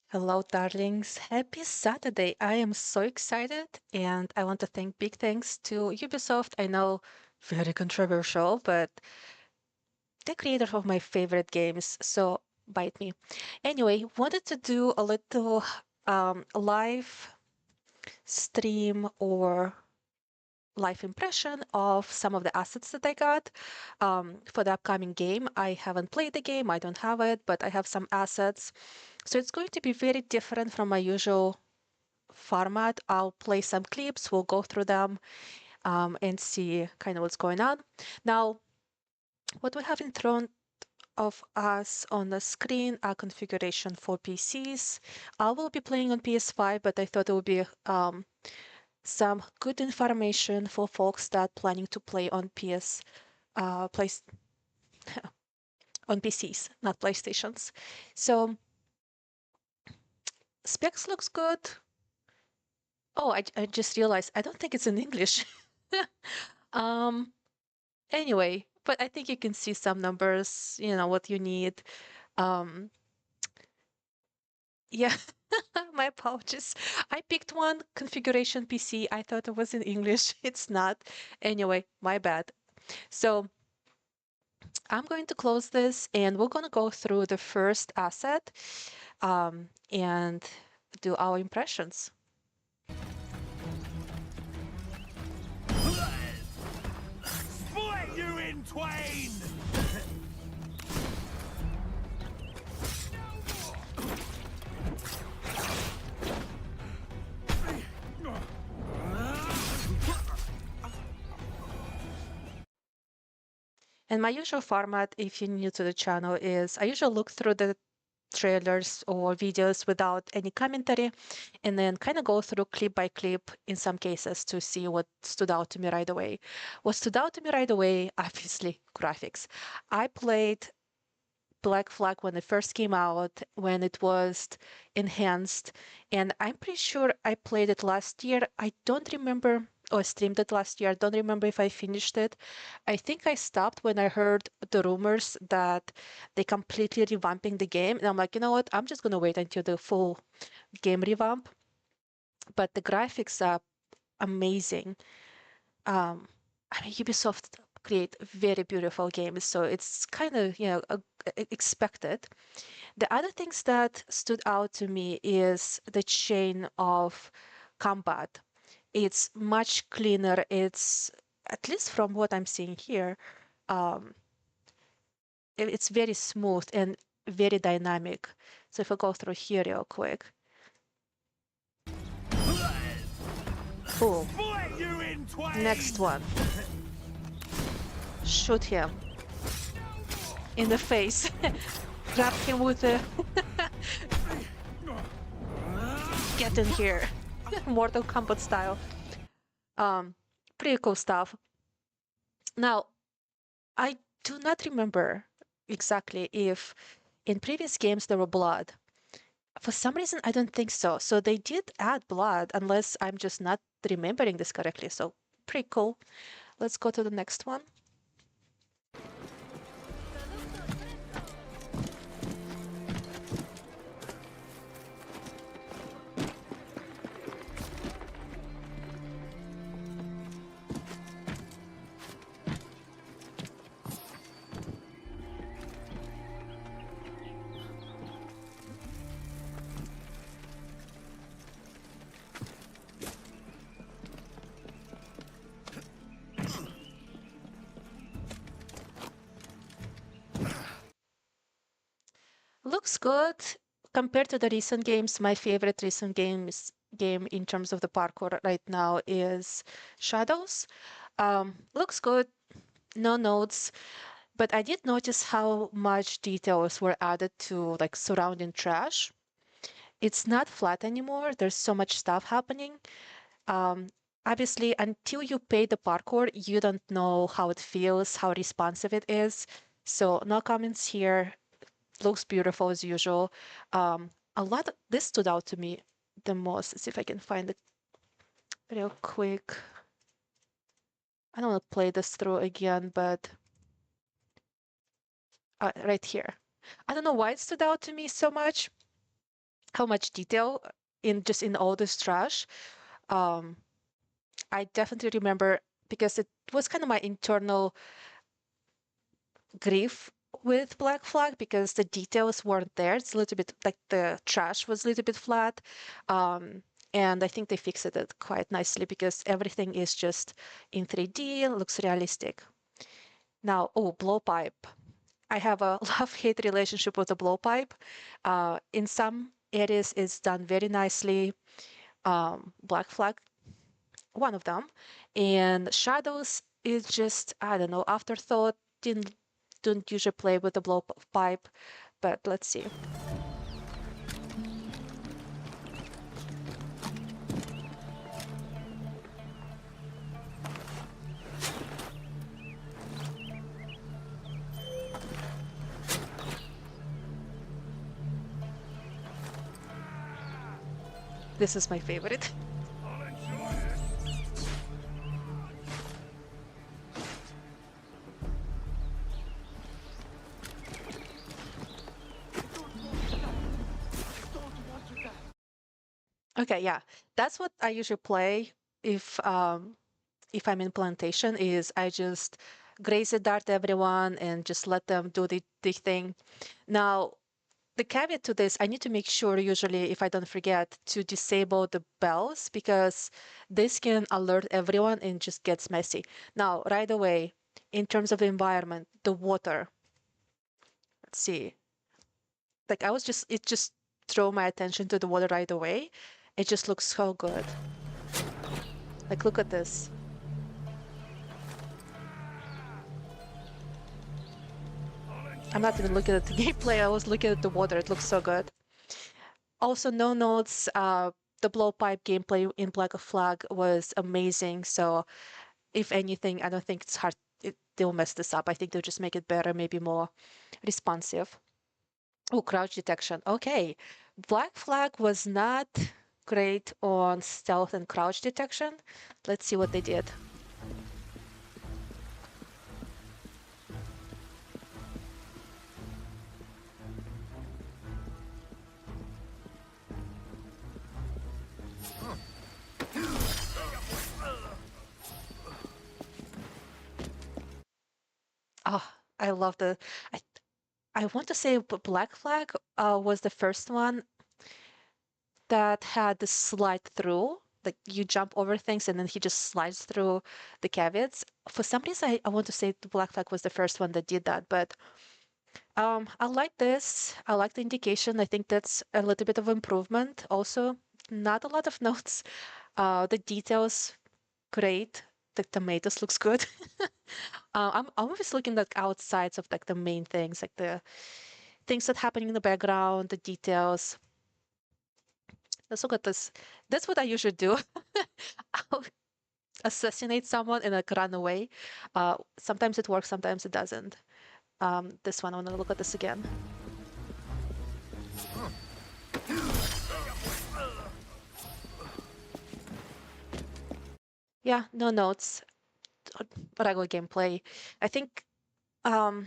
Hello, darlings. Happy Saturday. I am so excited, and I want to thank big thanks to Ubisoft. I know, very controversial, but the creator of my favorite games, so bite me. Anyway, wanted to do a little live stream or live impression of some of the assets that I got for the upcoming game. I haven't played the game, I don't have it, but I have some assets. So it's going to be very different from my usual format. I'll play some clips, we'll go through them and see kind of what's going on. Now, what we have in front of us on the screen are configuration for PCs. I will be playing on PS5, but I thought it would be some good information for folks that planning to play on place on PCs, not PlayStations. So specs looks good. Oh, I just realized I don't think it's in English. um, Anyway, but I think you can see some numbers, what you need. Um, yeah, my apologies. I picked one configuration PC. I thought it was in English. It's not. Anyway, my bad. So I'm going to close this and we're going to go through the first asset and do our impressions. Split you in twain! And my usual format, if you're new to the channel, is I usually look through the trailers or videos without any commentary and then kind of go through clip by clip in some cases to see what stood out to me right away. What stood out to me right away, obviously, graphics. I played Black Flag when it first came out, when it was enhanced, and I'm pretty sure I played it last year. I don't remember, or streamed it last year. I don't remember if I finished it. I think I stopped when I heard the rumors that they completely revamping the game, and I'm like, you know what? I'm just gonna wait until the full game revamp. But the graphics are amazing. I mean, Ubisoft create very beautiful games, so it's kind of, expected. The other things that stood out to me is the chain of combat. It's much cleaner. It's, at least from what I'm seeing here, um, it's very smooth and very dynamic. So if I go through here real quick, boom, Split you in next twain! one, shoot him in the face, grab him with a get in here, Mortal Kombat style. Um, Pretty cool stuff. Now, I do not remember exactly if in previous games there were blood. For some reason, I don't think so. So they did add blood, unless I'm just not remembering this correctly. So pretty cool. Let's go to the next one. Looks good compared to the recent games. My favorite recent game in terms of the parkour right now is Shadows. Looks good, no notes, but I did notice how much details were added to like surrounding trash. It's not flat anymore. There's so much stuff happening. Um, Obviously, until you pay the parkour, you don't know how it feels, how responsive it is. So no comments here. Looks beautiful as usual. This stood out to me the most. Let's see if I can find it real quick. I don't want to play this through again, but right here. I don't know why it stood out to me so much. how much detail in all this trash. Um, I definitely remember because it was kind of my internal grief with Black Flag because the details weren't there. It's a little bit like the trash was a little bit flat. Um, and I think they fixed it quite nicely because everything is just in 3D, looks realistic. Now, oh, blowpipe. I have a love-hate relationship with the blowpipe. In some areas, it's done very nicely. Black Flag, one of them, and Shadows is just, I don't know, afterthought. Didn't don't usually play with the blowpipe, but let's see. This is my favorite. I'll enjoy it. Okay, yeah, that's what I usually play if I'm in plantation. Is I just graze a dart everyone and just let them do the thing. Now, the caveat to this, I need to make sure usually if I don't forget to disable the bells because this can alert everyone and just gets messy. Now, right away, in terms of the environment, the water, let's see, like it just drew my attention to the water right away. It just looks so good. Like, look at this. I'm not even looking at the gameplay. I was looking at the water. It looks so good. Also, no notes. The blowpipe gameplay in Black Flag was amazing. So, if anything, I don't think it's hard. They'll mess this up. I think they'll just make it better, maybe more responsive. Oh, crouch detection. Okay. Black Flag was not great on stealth and crouch detection. Let's see what they did. Oh, I love I, I want to say Black Flag was the first one that had the slide through. Like you jump over things and then he just slides through the caveats. For some reason, I want to say the Black Flag was the first one that did that, but I like this. I like the indication. I think that's a little bit of improvement. Also, not a lot of notes. The details, great. The tomatoes looks good. I'm always looking like outsides of like the main things, like the things that happening in the background, the details. Let's look at this. That's what I usually do. I'll assassinate someone and like run away. Sometimes it works, sometimes it doesn't. This one, I want to look at this again. Yeah, no notes. Regular gameplay. I think um,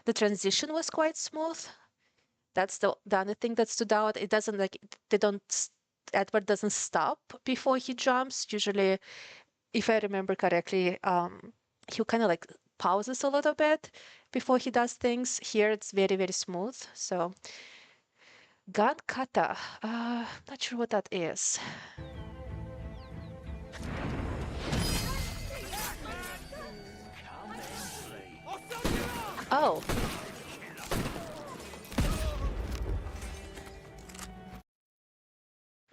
the transition was quite smooth. That's the other thing that stood out. It doesn't like they don't. Edward doesn't stop before he jumps. Usually, if I remember correctly, he kind of like pauses a little bit before he does things. Here, it's very very smooth. So, gun kata. Not sure what that is. Oh,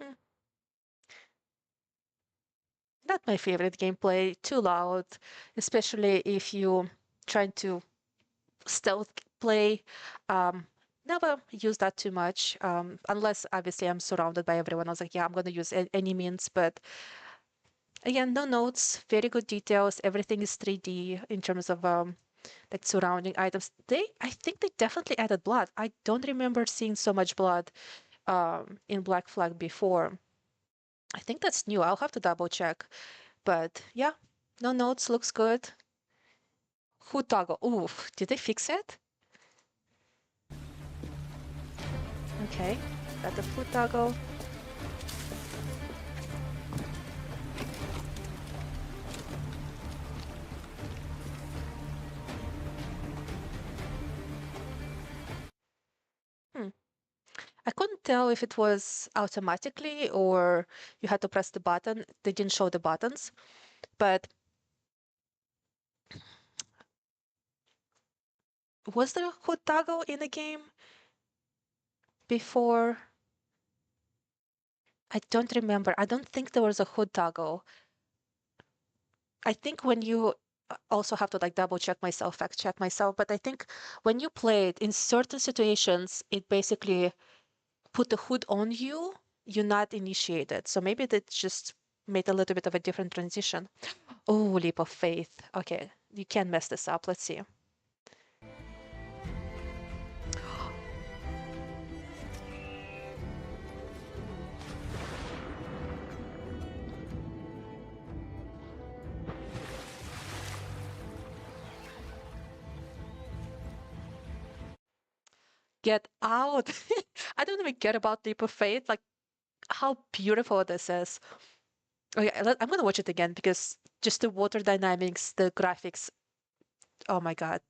hmm, not my favorite gameplay. Too loud, especially if you trying to stealth play. Never use that too much, unless obviously I'm surrounded by everyone. I was like, yeah, I'm gonna use any means, but again, no notes, very good details. Everything is 3D in terms of like surrounding items. I think they definitely added blood. I don't remember seeing so much blood in Black Flag before. I think that's new. I'll have to double check. But yeah, no notes, looks good. Hood toggle. Oof, did they fix it? Okay. Got the food toggle. Hmm. I couldn't tell if it was automatically or you had to press the button. They didn't show the buttons, but was there a hood toggle in the game before? I don't remember. I don't think there was a hood toggle. I think when you also have to like double check myself, fact check myself, but I think when you play it in certain situations, it basically put the hood on you, you're not initiated. So maybe that just made a little bit of a different transition. Oh, leap of faith. Okay, you can't mess this up. Let's see. Get out. I don't even care about leap of faith. Like how beautiful this is. Okay, I'm gonna watch it again because just the water dynamics, the graphics. Oh my God.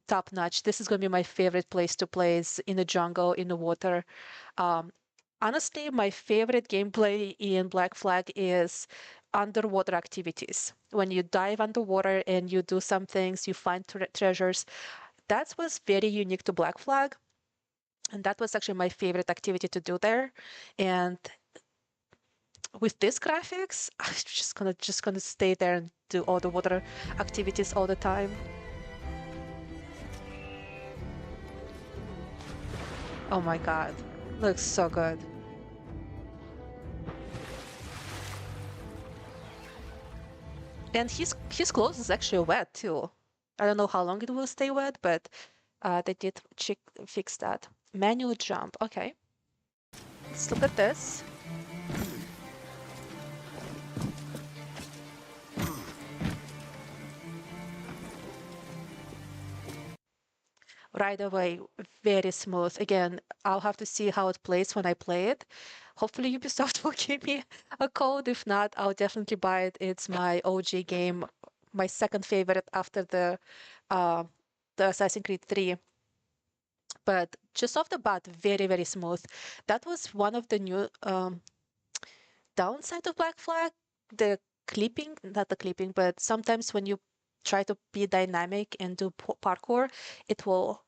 Top notch. This is going to be my favorite place to play is in the jungle, in the water. Um, Honestly, my favorite gameplay in Black Flag is underwater activities. When you dive underwater and you do some things, you find treasures. That was very unique to Black Flag. And that was actually my favorite activity to do there. And with this graphics, I'm just gonna stay there and do all the water activities all the time. Oh my God. Looks so good. And his clothes is actually wet too. I don't know how long it will stay wet, but they did fix that. Manual jump. Okay, let's look at this. Right away, very smooth. Again, I'll have to see how it plays when I play it. Hopefully Ubisoft will give me a code. If not, I'll definitely buy it. It's my OG game, my second favorite after uh, the Assassin's Creed 3. But just off the bat, very, very smooth. That was one of the new downside of Black Flag, the clipping, not the clipping, but sometimes when you try to be dynamic and do parkour, it will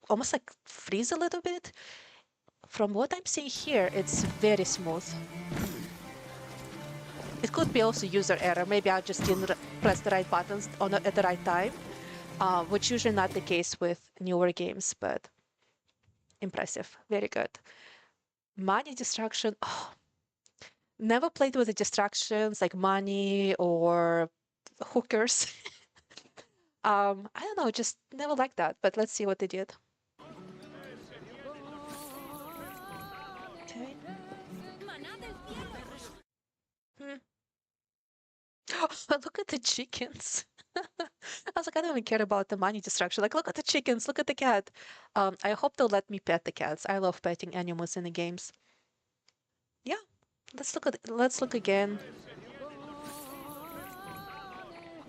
almost like freeze a little bit. From what I'm seeing here, it's very smooth. It could be also user error. Maybe I just didn't press the right buttons at the right time, which usually not the case with newer games, but impressive. Very good. Money distraction. Oh, never played with the distractions like money or hookers. I don't know, just never liked that, but let's see what they did. Okay. Hmm. Look at the chickens. I was like, I don't even care about the money distraction. Like, look at the chickens, look at the cat. I hope they'll let me pet the cats. I love petting animals in the games. Yeah, let's look again.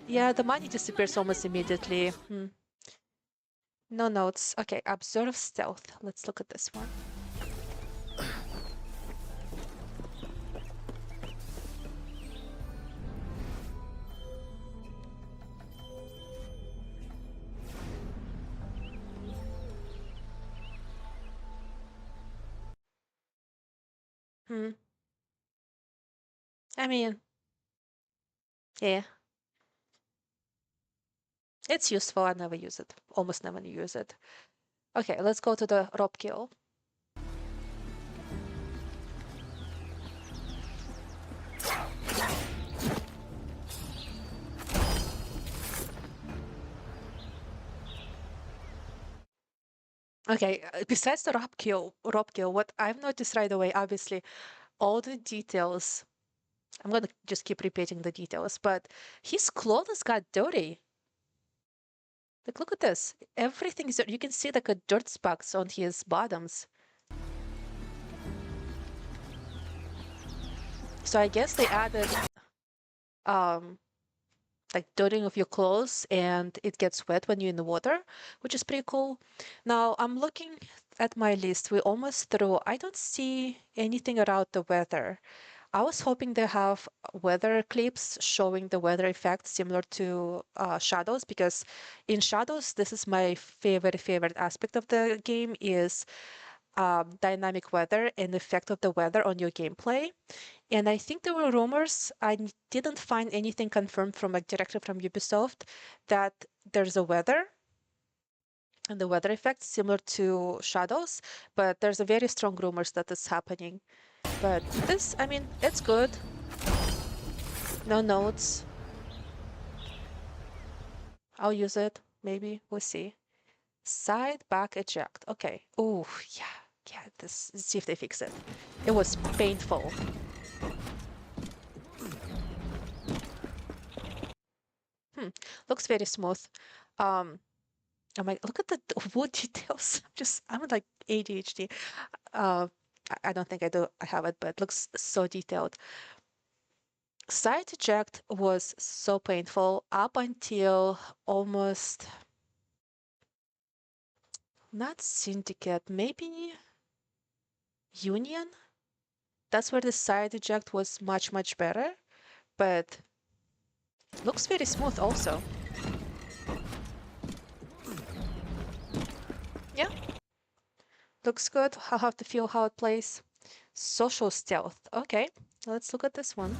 Yeah, the money disappears almost immediately. No notes. Okay, observe stealth. Let's look at this one. Hmm. I mean, yeah, it's useful. I never use it. Almost never use it. Okay, let's go to the rope kill. Okay, besides the rope kill, what I've noticed right away, obviously, all the details. I'm gonna just keep repeating the details, but his clothes got dirty. Like, look at this. Everything is, you can see like a dirt specks on his bottoms. So I guess they added um, like dirtying of your clothes and it gets wet when you're in the water, which is pretty cool. Now I'm looking at my list. We're almost through. I don't see anything around the weather. I was hoping they have weather clips showing the weather effect similar to Shadows, because in Shadows, this is my favorite aspect of the game is dynamic weather and the effect of the weather on your gameplay. And I think there were rumors. Didn't find anything confirmed from directly from Ubisoft that there's a weather and the weather effect similar to Shadows, but there's a very strong rumors that it's happening. But this, I mean, it's good. No notes. I'll use it. Maybe we'll see. Side back eject. Okay. Oh yeah, yeah. This. Let's see if they fix it. It was painful. Looks very smooth. Um, I'm like, look at the wood details. I'm like ADHD. Uh, I don't think I do. I have it, but it looks so detailed. Side eject was so painful up until almost not Syndicate, maybe Union. That's where the side eject was much better, but looks very smooth also. Yeah, looks good. I'll have to feel how it plays. Social stealth. Okay, let's look at this one.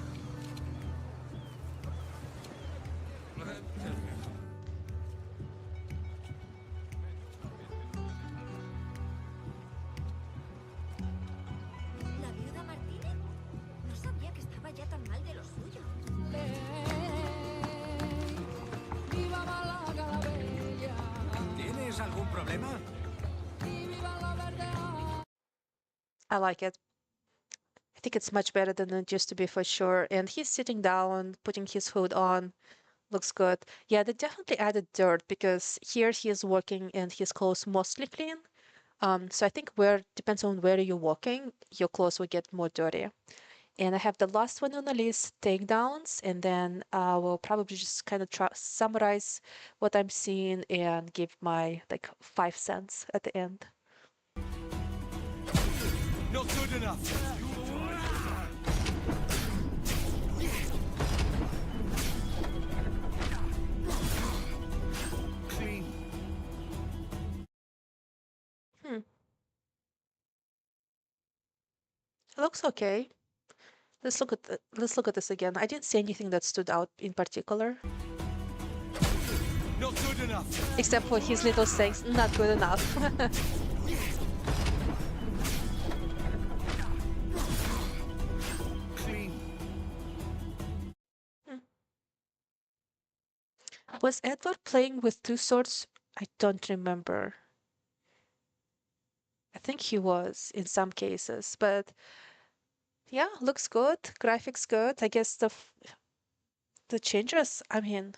¿La viuda Martínez? No sabía que estaba ya tan mal de lo suyo. Viva Málaga la bella. ¿Tienes algún problema? Y viva la verdad. I like it. I think it's much better than it used to be for sure. And he's sitting down, putting his hood on. Looks good. Yeah, they definitely added dirt because here he is walking and his clothes mostly clean. So I think where depends on where you're walking, your clothes will get more dirty. And I have the last one on the list, takedowns, and then I will probably just kind of try summarize what I'm seeing and give my like 5 cents at the end. Not good enough. Clean. Hmm. It looks okay. Let's look at this again. I didn't see anything that stood out in particular, Not good enough. except for his little sayings, not good enough. Clean. Hmm. Was Edward playing with two swords? I don't remember. I think he was in some cases, but yeah, looks good. Graphics good. I guess the changes, I mean,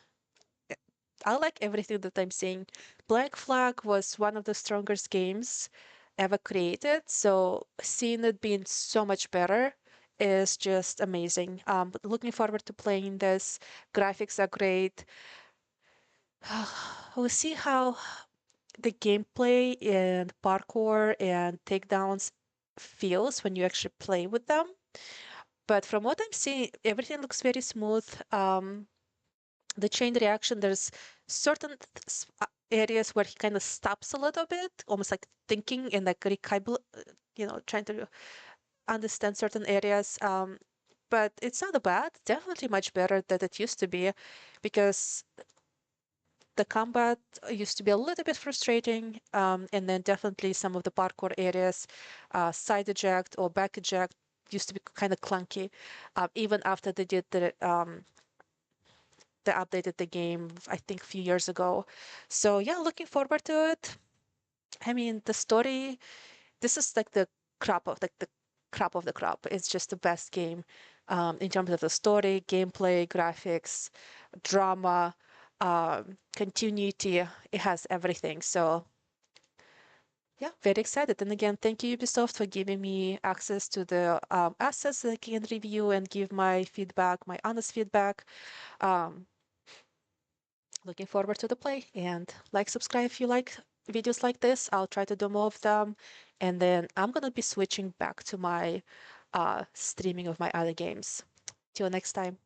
eh, I like everything that I'm seeing. Black Flag was one of the strongest games ever created, so seeing it being so much better is just amazing. But looking forward to playing this. Graphics are great. We'll see how the gameplay and parkour and takedowns feels when you actually play with them. But from what I'm seeing, everything looks very smooth. The chain reaction, there's certain areas where he kind of stops a little bit, almost like thinking and like trying to understand certain areas. But it's not bad. Definitely much better than it used to be, because the combat used to be a little bit frustrating, and then definitely some of the parkour areas, side eject or back eject, used to be kind of clunky, even after they updated the game, I think a few years ago. So yeah, looking forward to it. I mean, the story, this is like the crop of the crop. It's just the best game in terms of the story, gameplay, graphics, drama, continuity. It has everything. So Yeah, very excited. And again, thank you, Ubisoft, for giving me access to the assets that I can review and give my feedback, my honest feedback. Um, Looking forward to the play, and like, subscribe if you like videos like this. I'll try to do more of them. And then I'm gonna be switching back to my streaming of my other games. Till next time.